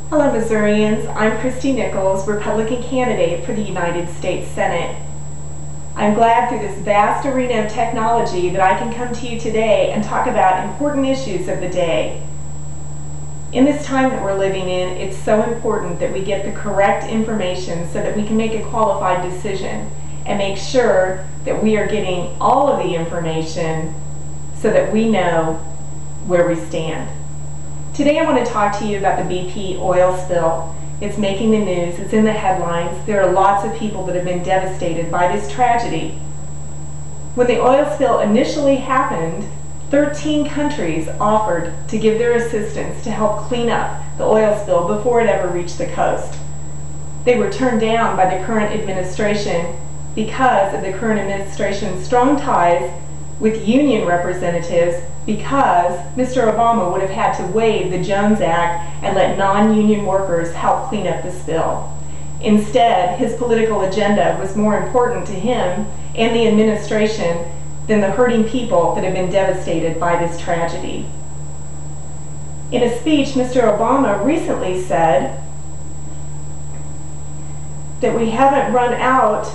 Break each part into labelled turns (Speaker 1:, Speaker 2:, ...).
Speaker 1: Hello, Missourians. I'm Kristi Nichols, Republican candidate for the United States Senate. I'm glad through this vast arena of technology that I can come to you today and talk about important issues of the day. In this time that we're living in, it's so important that we get the correct information so that we can make a qualified decision and make sure that we are getting all of the information so that we know where we stand. Today I want to talk to you about the BP oil spill. It's making the news, it's in the headlines. There are lots of people that have been devastated by this tragedy. When the oil spill initially happened, 13 countries offered to give their assistance to help clean up the oil spill before it ever reached the coast. They were turned down by the current administration because of the current administration's strong ties with union representatives, because Mr. Obama would have had to waive the Jones Act and let non-union workers help clean up the spill. Instead, his political agenda was more important to him and the administration than the hurting people that have been devastated by this tragedy. In a speech, Mr. Obama recently said that we haven't run out,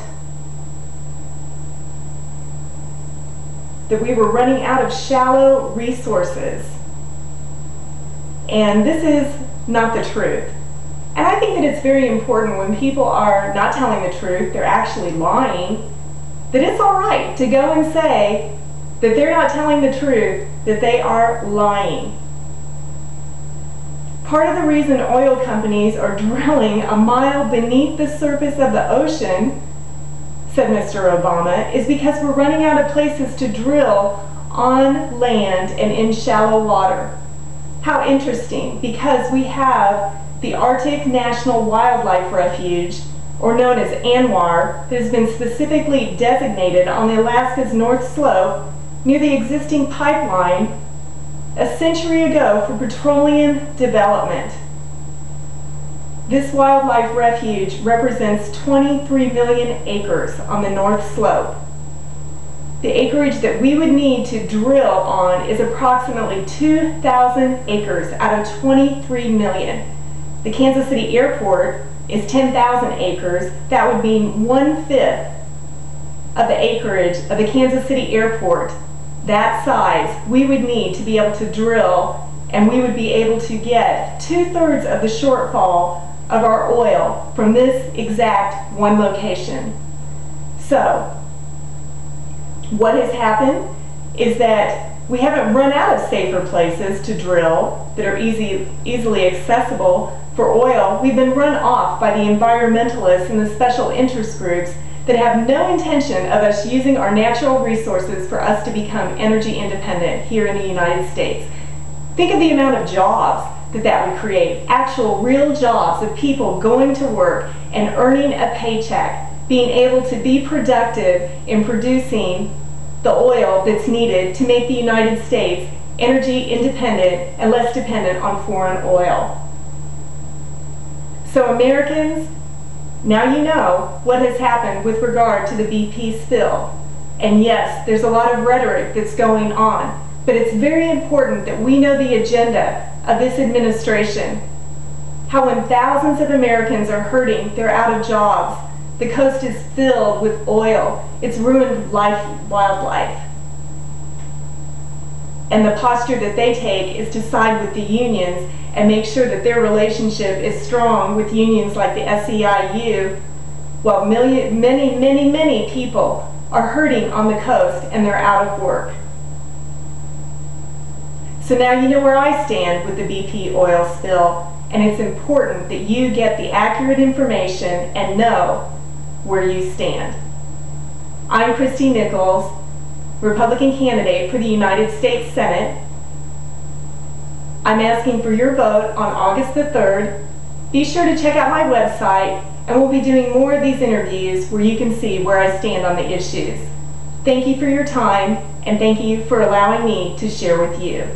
Speaker 1: that we were running out of shallow resources. And this is not the truth. And I think that it's very important when people are not telling the truth, they're actually lying, that it's all right to go and say that they're not telling the truth, that they are lying. Part of the reason oil companies are drilling a mile beneath the surface of the ocean, said Mr. Obama, is because we're running out of places to drill on land and in shallow water. How interesting, because we have the Arctic National Wildlife Refuge, or known as ANWR, that has been specifically designated on the Alaska's North Slope near the existing pipeline a century ago for petroleum development. This wildlife refuge represents 23 million acres on the North Slope. The acreage that we would need to drill on is approximately 2,000 acres out of 23 million. The Kansas City Airport is 10,000 acres. That would mean 1/5 of the acreage of the Kansas City Airport. That size we would need to be able to drill, and we would be able to get 2/3 of the shortfall of our oil from this exact one location. So, what has happened is that we haven't run out of safer places to drill that are easily accessible for oil. We've been run off by the environmentalists and the special interest groups that have no intention of us using our natural resources for us to become energy independent here in the United States. Think of the amount of jobs that would create, actual real jobs of people going to work and earning a paycheck, being able to be productive in producing the oil that's needed to make the United States energy independent and less dependent on foreign oil. So Americans, now you know what has happened with regard to the BP spill. And yes, there's a lot of rhetoric that's going on, but it's very important that we know the agenda of this administration. How when thousands of Americans are hurting, they're out of jobs, the coast is filled with oil, it's ruined wildlife. And the posture that they take is to side with the unions and make sure that their relationship is strong with unions like the SEIU, while many people are hurting on the coast and they're out of work. So now you know where I stand with the BP oil spill, and it's important that you get the accurate information and know where you stand. I'm Kristi Nichols, Republican candidate for the United States Senate. I'm asking for your vote on August the 3rd. Be sure to check out my website, and we'll be doing more of these interviews where you can see where I stand on the issues. Thank you for your time, and thank you for allowing me to share with you.